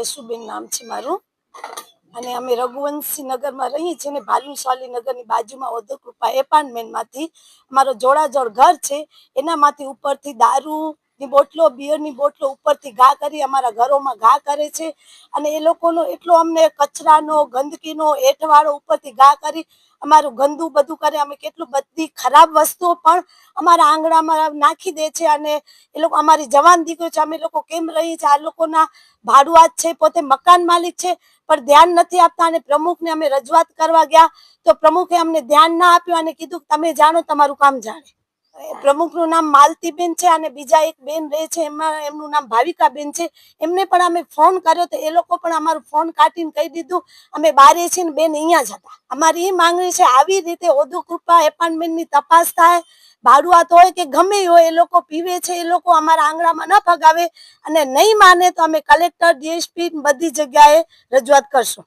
જશુબેન નામ છે મારું અને અમે રઘુવંશી નગરમાં રહીએ છીએ ને ભાલુશાલી નગરની બાજુમાં ઓધકૃપા એપાર્ટમેન્ટમાંથી અમારો જોડાજોડ ઘર છે એનામાંથી ઉપરથી દારૂની બોટલો બિયરની બોટલો ઉપરથી ઘા કરી અમારા ઘરોમાં ઘા કરે છે અને એ લોકોનો એટલો અમને કચરાનો ગંદકીનો એઠવાળો ઉપરથી ઘા કરી અમારું ગંદુ બધું કરે અમે કેટલું બધી ખરાબ વસ્તુઓ પણ અમારા આંગણામાં નાખી દે છે અને એ લોકો અમારી જવાન દીકરીઓ છે અમે લોકો કેમ રહીએ છીએ આ લોકોના ભાડુઆત છે પોતે મકાન માલિક છે પણ ધ્યાન નથી આપતા અને પ્રમુખને અમે રજૂઆત કરવા ગયા તો પ્રમુખે અમને ધ્યાન ના આપ્યું અને કીધું તમે જાણો તમારું કામ જાણે પ્રમુખનું નામ માલતીબેન છે અને બીજા એક બેન રહે છે એમનું નામ ભાવિકાબેન છે એમને પણ અમે ફોન કર્યો તો એ લોકો પણ અમારો ફોન કાઢીને કહી દીધું અમે બારે છીએ ને બેન અહીંયા જ હતા અમારી એ માંગણી છે આવી રીતે ઓધકૃપા એપાર્ટમેન્ટની તપાસ થાય ભાડુઆત હોય કે ગમે હોય એ લોકો પીવે છે એ લોકો અમારા આંગણામાં ન ભગાવે અને નહીં માને તો અમે કલેક્ટર ડીએસપી બધી જગ્યાએ રજૂઆત કરશું।